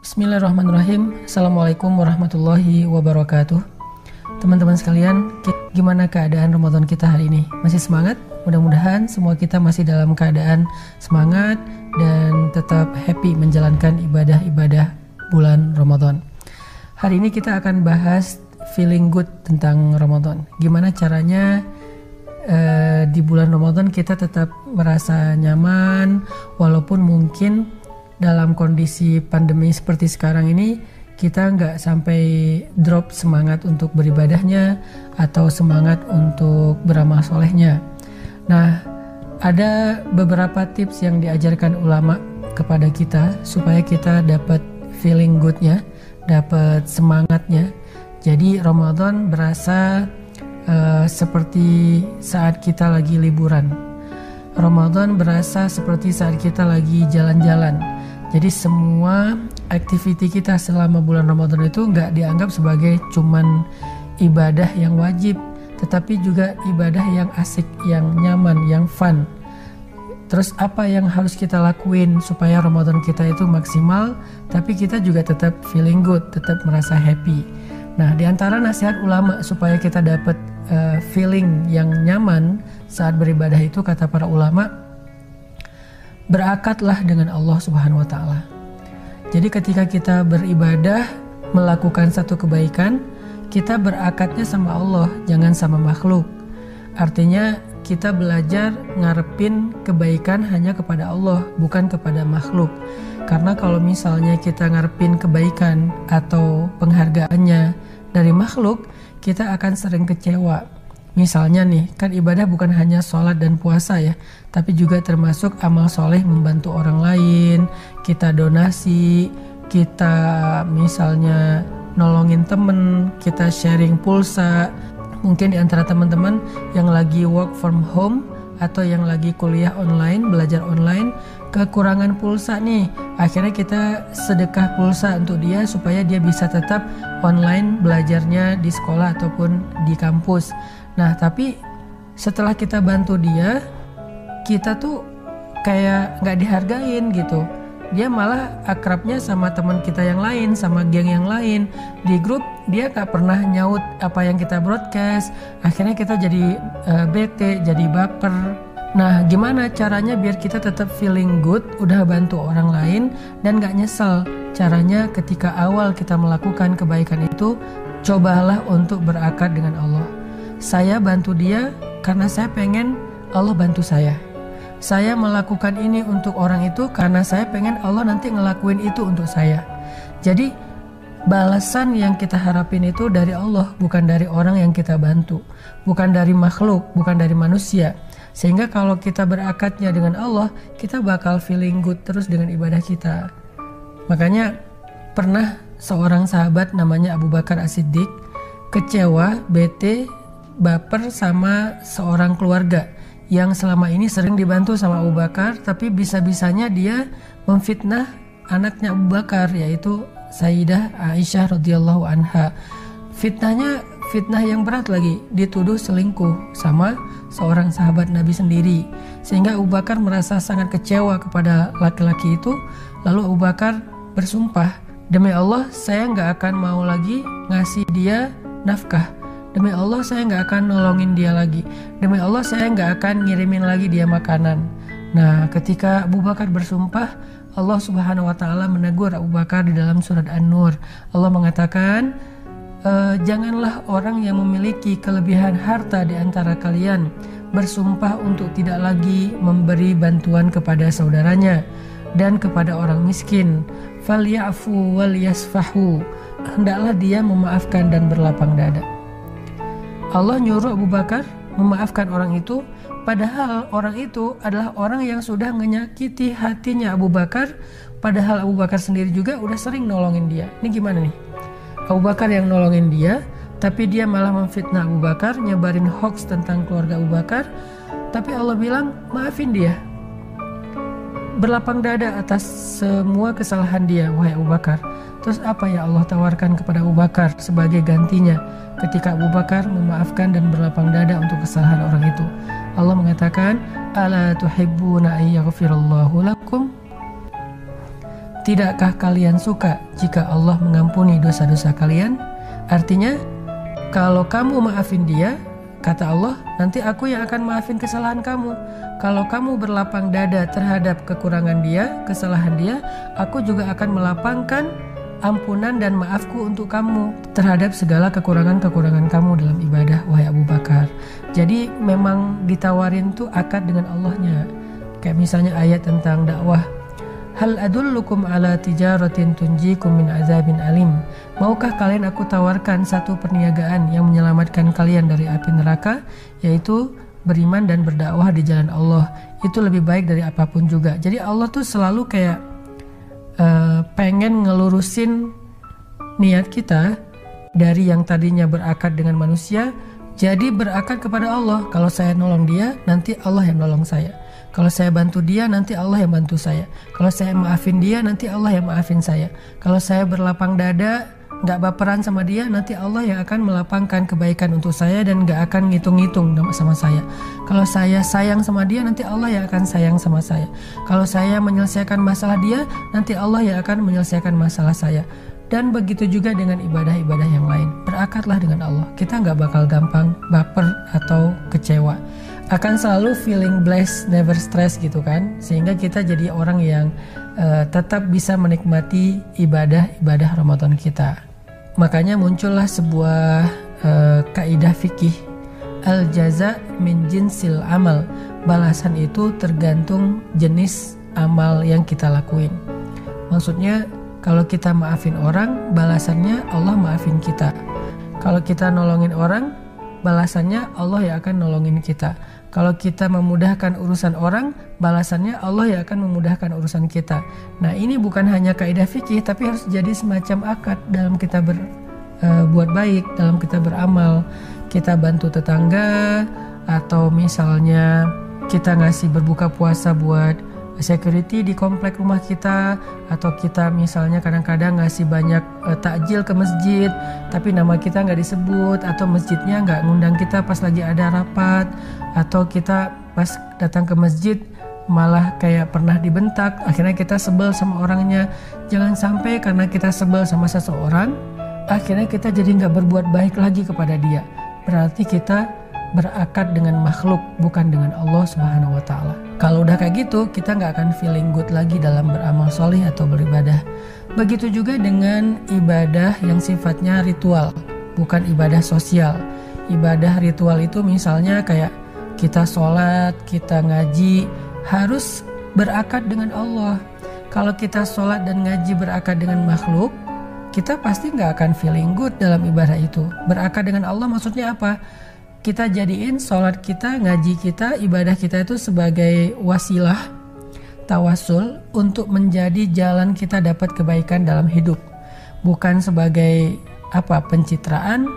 Bismillahirrahmanirrahim. Assalamualaikum warahmatullahi wabarakatuh. Teman-teman sekalian, gimana keadaan Ramadan kita hari ini? Masih semangat? Mudah-mudahan semua kita masih dalam keadaan semangat dan tetap happy menjalankan ibadah-ibadah bulan Ramadan. Hari ini kita akan bahas feeling good tentang Ramadan. Gimana caranya di bulan Ramadan kita tetap merasa nyaman walaupun mungkin dalam kondisi pandemi seperti sekarang ini kita nggak sampai drop semangat untuk beribadahnya atau semangat untuk beramal solehnya. Nah, ada beberapa tips yang diajarkan ulama kepada kita supaya kita dapat feeling goodnya, dapat semangatnya. Jadi Ramadan berasa seperti saat kita lagi liburan. Ramadan berasa seperti saat kita lagi jalan-jalan. Jadi semua aktiviti kita selama bulan Ramadan itu nggak dianggap sebagai cuman ibadah yang wajib, tetapi juga ibadah yang asik, yang nyaman, yang fun. Terus apa yang harus kita lakuin supaya Ramadan kita itu maksimal, tapi kita juga tetap feeling good, tetap merasa happy. Nah, di antara nasihat ulama supaya kita dapat feeling yang nyaman saat beribadah itu, kata para ulama, berakatlah dengan Allah Subhanahu wa Ta'ala. Jadi ketika kita beribadah, melakukan satu kebaikan, kita berakatnya sama Allah, jangan sama makhluk. Artinya kita belajar ngarepin kebaikan hanya kepada Allah, bukan kepada makhluk. Karena kalau misalnya kita ngarepin kebaikan atau penghargaannya dari makhluk, kita akan sering kecewa. Misalnya nih, kan ibadah bukan hanya sholat dan puasa ya, tapi juga termasuk amal soleh membantu orang lain, kita donasi, kita misalnya nolongin temen, kita sharing pulsa. Mungkin di antara teman-teman yang lagi work from home atau yang lagi kuliah online, belajar online, kekurangan pulsa nih, akhirnya kita sedekah pulsa untuk dia supaya dia bisa tetap online belajarnya di sekolah ataupun di kampus. Nah, tapi setelah kita bantu dia, kita tuh kayak nggak dihargain gitu. Dia malah akrabnya sama teman kita yang lain, sama geng yang lain. Di grup dia nggak pernah nyaut apa yang kita broadcast. Akhirnya kita jadi bete, jadi baper. Nah, gimana caranya biar kita tetap feeling good, udah bantu orang lain dan gak nyesel? Caranya ketika awal kita melakukan kebaikan itu, cobalah untuk berakad dengan Allah. Saya bantu dia karena saya pengen Allah bantu saya. Saya melakukan ini untuk orang itu karena saya pengen Allah nanti ngelakuin itu untuk saya. Jadi balasan yang kita harapin itu dari Allah, bukan dari orang yang kita bantu, bukan dari makhluk, bukan dari manusia. Sehingga kalau kita berakadnya dengan Allah, kita bakal feeling good terus dengan ibadah kita. Makanya pernah seorang sahabat namanya Abu Bakar As-Siddiq kecewa, bete, baper sama seorang keluarga yang selama ini sering dibantu sama Abu Bakar, tapi bisa-bisanya dia memfitnah anaknya Abu Bakar, yaitu Sayyidah Aisyah radhiyallahu anha. Fitnahnya fitnah yang berat lagi, dituduh selingkuh sama seorang sahabat Nabi sendiri. Sehingga Abu Bakar merasa sangat kecewa kepada laki-laki itu. Lalu Abu Bakar bersumpah, demi Allah saya gak akan mau lagi ngasih dia nafkah. Demi Allah saya gak akan nolongin dia lagi. Demi Allah saya gak akan ngirimin lagi dia makanan. Nah, ketika Abu Bakar bersumpah, Allah Subhanahu wa Ta'ala menegur Abu Bakar di dalam surat An-Nur. Allah mengatakan, janganlah orang yang memiliki kelebihan harta di antara kalian bersumpah untuk tidak lagi memberi bantuan kepada saudaranya dan kepada orang miskin. Falyafu wal yasfahu. Hendaklah dia memaafkan dan berlapang dada. Allah nyuruh Abu Bakar memaafkan orang itu, padahal orang itu adalah orang yang sudah menyakiti hatinya Abu Bakar, padahal Abu Bakar sendiri juga udah sering nolongin dia. Ini gimana nih? Abu Bakar yang nolongin dia, tapi dia malah memfitnah Abu Bakar, nyebarin hoax tentang keluarga Abu Bakar. Tapi Allah bilang, maafin dia, berlapang dada atas semua kesalahan dia, wahai Abu Bakar. Terus apa ya Allah tawarkan kepada Abu Bakar sebagai gantinya ketika Abu Bakar memaafkan dan berlapang dada untuk kesalahan orang itu? Allah mengatakan, ala tuhibbuna ayyaghfirallahu lakum. Tidakkah kalian suka jika Allah mengampuni dosa-dosa kalian? Artinya, kalau kamu maafin dia, kata Allah, nanti aku yang akan maafin kesalahan kamu. Kalau kamu berlapang dada terhadap kekurangan dia, kesalahan dia, aku juga akan melapangkan ampunan dan maafku untuk kamu terhadap segala kekurangan-kekurangan kamu dalam ibadah, wahai Abu Bakar. Jadi memang ditawarin tuh akad dengan Allahnya. Kayak misalnya ayat tentang dakwah. Hal adullukum ala tijaratin tunjikum min azabin alim. Maukah kalian aku tawarkan satu perniagaan yang menyelamatkan kalian dari api neraka, yaitu beriman dan berdakwah di jalan Allah. Itu lebih baik dari apapun juga. Jadi Allah tuh selalu kayak pengen ngelurusin niat kita dari yang tadinya berakad dengan manusia jadi berakad kepada Allah. Kalau saya nolong dia, nanti Allah yang nolong saya. Kalau saya bantu dia, nanti Allah yang bantu saya. Kalau saya maafin dia, nanti Allah yang maafin saya. Kalau saya berlapang dada, gak baperan sama dia, nanti Allah yang akan melapangkan kebaikan untuk saya dan gak akan ngitung-ngitung sama saya. Kalau saya sayang sama dia, nanti Allah yang akan sayang sama saya. Kalau saya menyelesaikan masalah dia, nanti Allah yang akan menyelesaikan masalah saya. Dan begitu juga dengan ibadah-ibadah yang lain. Berakatlah dengan Allah. Kita gak bakal gampang baper atau kecewa. Akan selalu feeling blessed, never stress gitu kan. Sehingga kita jadi orang yang tetap bisa menikmati ibadah-ibadah Ramadan kita. Makanya muncullah sebuah kaidah fikih, al jaza min jinsil amal. Balasan itu tergantung jenis amal yang kita lakuin. Maksudnya kalau kita maafin orang, balasannya Allah maafin kita. Kalau kita nolongin orang, balasannya Allah yang akan nolongin kita. Kalau kita memudahkan urusan orang, balasannya Allah yang akan memudahkan urusan kita. Nah, ini bukan hanya kaidah fikih, tapi harus jadi semacam akad dalam kita berbuat baik, dalam kita beramal. Kita bantu tetangga, atau misalnya kita ngasih berbuka puasa buat security di komplek rumah kita, atau kita misalnya kadang-kadang ngasih banyak takjil ke masjid tapi nama kita nggak disebut, atau masjidnya nggak ngundang kita pas lagi ada rapat, atau kita pas datang ke masjid malah kayak pernah dibentak, akhirnya kita sebel sama orangnya. Jangan sampai karena kita sebel sama seseorang akhirnya kita jadi nggak berbuat baik lagi kepada dia. Berarti kita berakad dengan makhluk, bukan dengan Allah Subhanahu wa Ta'ala. Kalau udah kayak gitu, kita nggak akan feeling good lagi dalam beramal soleh atau beribadah. Begitu juga dengan ibadah yang sifatnya ritual, bukan ibadah sosial. Ibadah ritual itu misalnya kayak kita sholat, kita ngaji, harus berakad dengan Allah. Kalau kita sholat dan ngaji berakad dengan makhluk, kita pasti nggak akan feeling good dalam ibadah itu. Berakad dengan Allah maksudnya apa? Kita jadiin sholat kita, ngaji kita, ibadah kita itu sebagai wasilah, tawasul untuk menjadi jalan kita dapat kebaikan dalam hidup. Bukan sebagai pencitraan,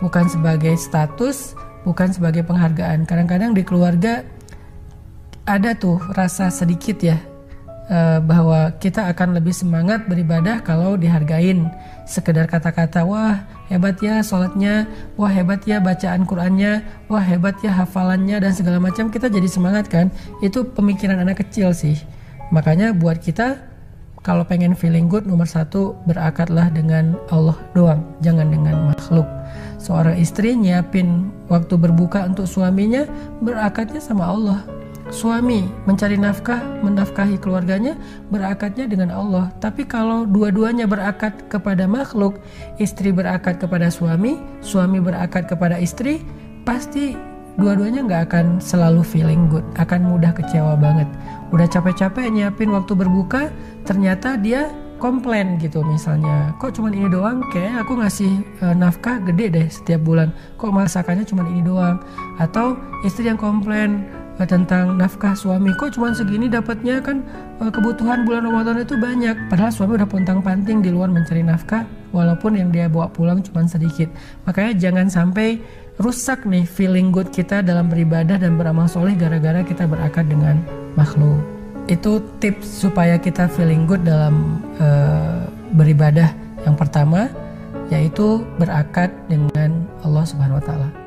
bukan sebagai status, bukan sebagai penghargaan. Kadang-kadang di keluarga ada tuh rasa sedikit ya, bahwa kita akan lebih semangat beribadah kalau dihargain. Sekedar kata-kata, wah hebat ya sholatnya, wah hebat ya bacaan Qur'annya, wah hebat ya hafalannya dan segala macam, kita jadi semangat kan. Itu pemikiran anak kecil sih. Makanya buat kita kalau pengen feeling good, nomor satu berakadlah dengan Allah doang, jangan dengan makhluk. Seorang istri nyiapin waktu berbuka untuk suaminya, berakadnya sama Allah. Suami mencari nafkah, menafkahi keluarganya, berakadnya dengan Allah. Tapi kalau dua-duanya berakad kepada makhluk, istri berakad kepada suami, suami berakad kepada istri, pasti dua-duanya nggak akan selalu feeling good, akan mudah kecewa banget. Udah capek-capek nyiapin waktu berbuka, ternyata dia komplain gitu misalnya, kok cuman ini doang, kayak aku ngasih nafkah gede deh setiap bulan, kok masakannya cuman ini doang. Atau istri yang komplain tentang nafkah suami, kok cuma segini dapatnya, kan kebutuhan bulan Ramadan itu banyak, padahal suami udah pontang-panting di luar mencari nafkah walaupun yang dia bawa pulang cuma sedikit. Makanya jangan sampai rusak nih feeling good kita dalam beribadah dan beramal soleh gara-gara kita berakad dengan makhluk. Itu tips supaya kita feeling good dalam beribadah. Yang pertama yaitu berakad dengan Allah Subhanahu wa Ta'ala.